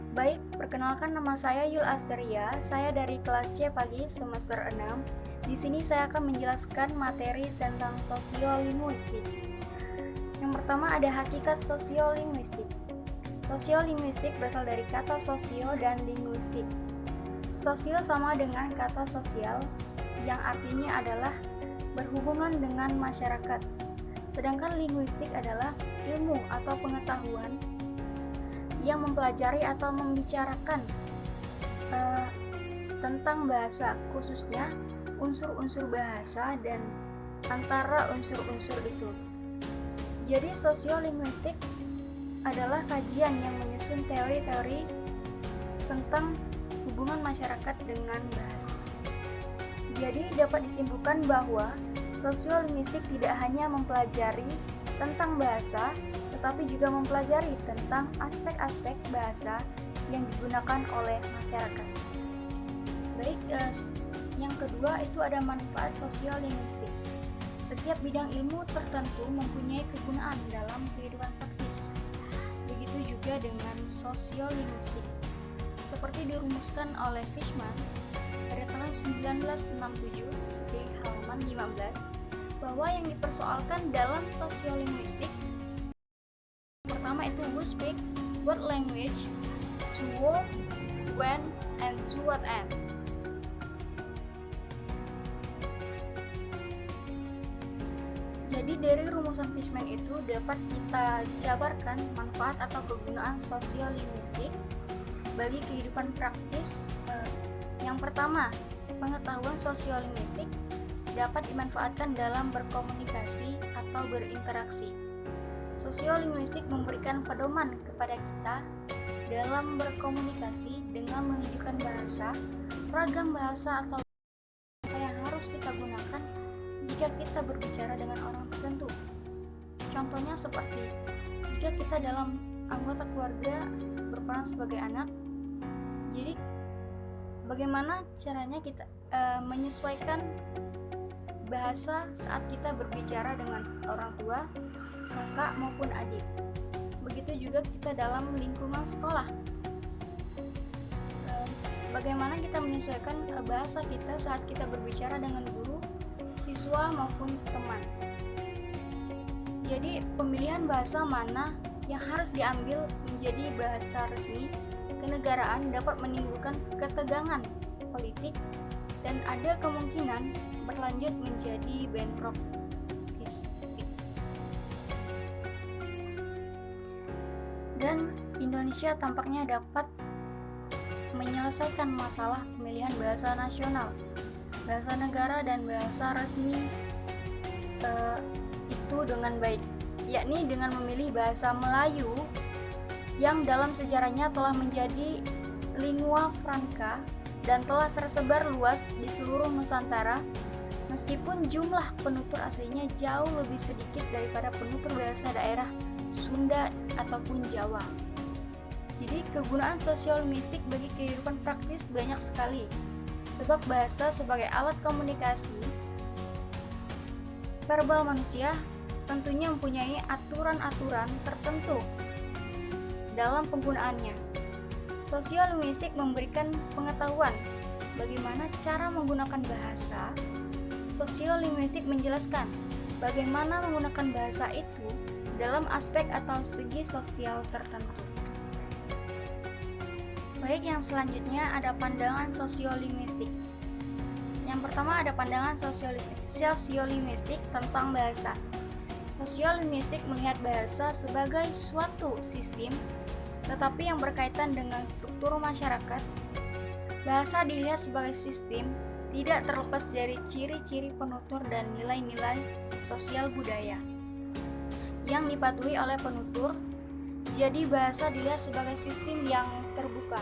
Baik, perkenalkan nama saya Yul Asteria. Saya dari kelas C pagi semester 6. Di sini saya akan menjelaskan materi tentang sosiolinguistik. Yang pertama ada hakikat sosiolinguistik. Sosiolinguistik berasal dari kata sosio dan linguistik. Sosio sama dengan kata sosial yang artinya adalah berhubungan dengan masyarakat. Sedangkan linguistik adalah ilmu atau pengetahuan yang mempelajari atau membicarakan tentang bahasa, khususnya unsur-unsur bahasa dan antara unsur-unsur itu. Jadi sosiolinguistik adalah kajian yang menyusun teori-teori tentang hubungan masyarakat dengan bahasa. Jadi dapat disimpulkan bahwa sosiolinguistik tidak hanya mempelajari tentang bahasa, tetapi juga mempelajari tentang aspek-aspek bahasa yang digunakan oleh masyarakat. Baik, yang kedua itu ada manfaat sosiolinguistik. Setiap bidang ilmu tertentu mempunyai kegunaan dalam kehidupan praktis. Begitu juga dengan sosiolinguistik. Seperti dirumuskan oleh Fishman pada tahun 1967 di halaman 15, bahwa yang dipersoalkan dalam sosiolinguistik pertama itu who speak, what language, to whom, when, and to what end. Jadi dari rumusan Fishman itu dapat kita jabarkan manfaat atau kegunaan sosiolinguistik bagi kehidupan praktis. Yang pertama, pengetahuan sosiolinguistik dapat dimanfaatkan dalam berkomunikasi atau berinteraksi. Sosiolinguistik memberikan pedoman kepada kita dalam berkomunikasi dengan menunjukkan bahasa, ragam bahasa atau apa yang harus kita gunakan jika kita berbicara dengan orang tertentu. Contohnya seperti jika kita dalam anggota keluarga berperan sebagai anak, jadi bagaimana caranya kita menyesuaikan bahasa saat kita berbicara dengan orang tua, kakak maupun adik. Begitu juga kita dalam lingkungan sekolah. Bagaimana kita menyesuaikan bahasa kita saat kita berbicara dengan guru, siswa maupun teman. Jadi pemilihan bahasa mana yang harus diambil menjadi bahasa resmi kenegaraan dapat menimbulkan ketegangan politik dan ada kemungkinan berlanjut menjadi bentrok fisik. Dan Indonesia tampaknya dapat menyelesaikan masalah pemilihan bahasa nasional, bahasa negara dan bahasa resmi itu dengan baik, yakni dengan memilih bahasa Melayu yang dalam sejarahnya telah menjadi lingua franca dan telah tersebar luas di seluruh Nusantara, meskipun jumlah penutur aslinya jauh lebih sedikit daripada penutur bahasa daerah Sunda ataupun Jawa. Jadi kegunaan sosiolinguistik bagi kehidupan praktis banyak sekali, sebab bahasa sebagai alat komunikasi verbal manusia tentunya mempunyai aturan-aturan tertentu dalam penggunaannya. Sosiolinguistik memberikan pengetahuan bagaimana cara menggunakan bahasa. Sosiolinguistik menjelaskan bagaimana menggunakan bahasa itu dalam aspek atau segi sosial tertentu. Baik, yang selanjutnya ada pandangan sosiolinguistik. Yang pertama ada pandangan sosiolinguistik tentang bahasa. Sosiolinguistik melihat bahasa sebagai suatu sistem, tetapi yang berkaitan dengan struktur masyarakat. Bahasa dilihat sebagai sistem, tidak terlepas dari ciri-ciri penutur dan nilai-nilai sosial budaya yang dipatuhi oleh penutur. Jadi bahasa dilihat sebagai sistem yang terbuka.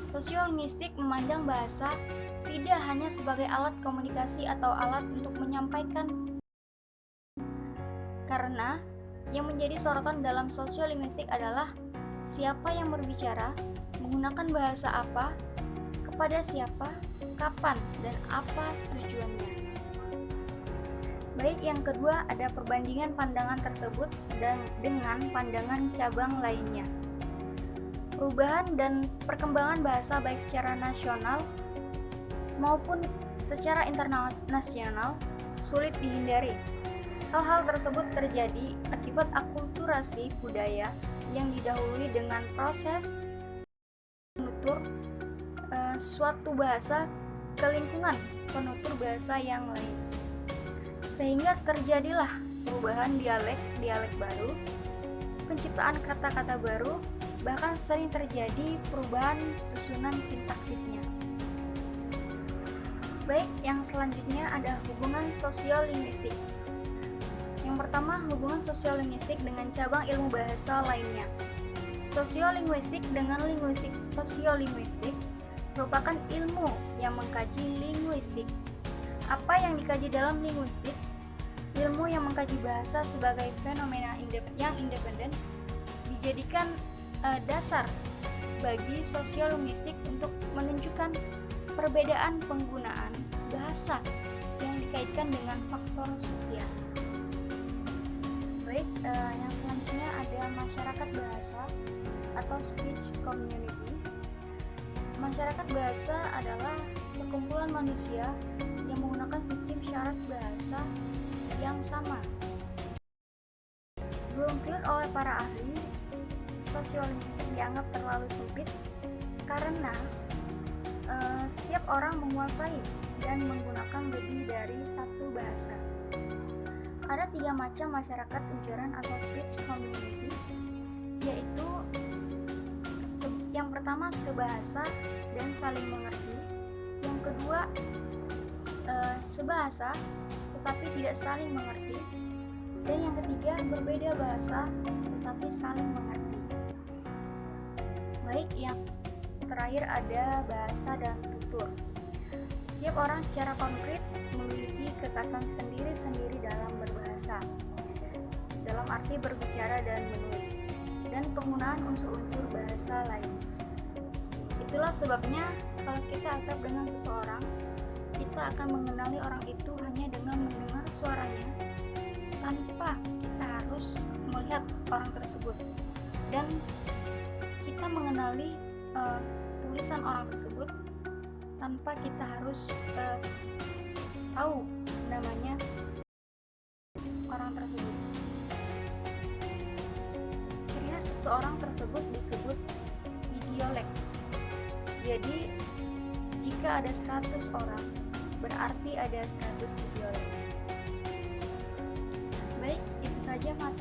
Sosiolinguistik memandang bahasa tidak hanya sebagai alat komunikasi atau alat untuk menyampaikan, karena yang menjadi sorotan dalam sosiolinguistik adalah siapa yang berbicara, menggunakan bahasa apa, kepada siapa, kapan, dan apa tujuannya. Baik, yang kedua ada perbandingan pandangan tersebut dengan pandangan cabang lainnya. Perubahan dan perkembangan bahasa baik secara nasional maupun secara internasional sulit dihindari. Hal-hal tersebut terjadi akibat akulturasi budaya yang didahului dengan proses penutur suatu bahasa ke lingkungan penutur bahasa yang lain. Sehingga terjadilah perubahan dialek baru, penciptaan kata-kata baru, bahkan sering terjadi perubahan susunan sintaksisnya. Baik, yang selanjutnya ada hubungan sosiolinguistik. Yang pertama, hubungan sosiolinguistik dengan cabang ilmu bahasa lainnya. Sosiolinguistik dengan linguistik. Sosiolinguistik merupakan ilmu yang mengkaji linguistik. Apa yang dikaji dalam linguistik? Ilmu yang mengkaji bahasa sebagai fenomena yang independen dijadikan dasar bagi sosiolinguistik untuk menunjukkan perbedaan penggunaan bahasa yang dikaitkan dengan faktor sosial. Baik, yang selanjutnya ada masyarakat bahasa atau speech community. Masyarakat bahasa adalah sekumpulan manusia yang menggunakan sistem syarat bahasa yang sama. Bloomfield oleh para ahli sosiolinguistik dianggap terlalu sempit karena setiap orang menguasai dan menggunakan lebih dari satu bahasa. Ada 3 macam masyarakat ujaran atau speech community, yaitu yang pertama sebahasa dan saling mengerti, yang kedua sebahasa tetapi tidak saling mengerti, dan yang ketiga berbeda bahasa tetapi saling mengerti. Baik, yang terakhir ada bahasa dan tutur. Setiap orang secara konkret memiliki kekhasan sendiri-sendiri dalam berbahasa, dalam arti berbicara dan menulis, dan penggunaan unsur-unsur bahasa lain. Itulah sebabnya kalau kita akrab dengan seseorang, kita akan mengenali orang itu hanya dengan mendengar suaranya, tanpa kita harus melihat orang tersebut, dan kita mengenali tulisan orang tersebut tanpa kita harus tahu namanya orang tersebut. Ciri khas seseorang tersebut disebut idiolek. Jadi jika ada 100 orang, berarti ada 100 idiolek. Baik, itu saja materi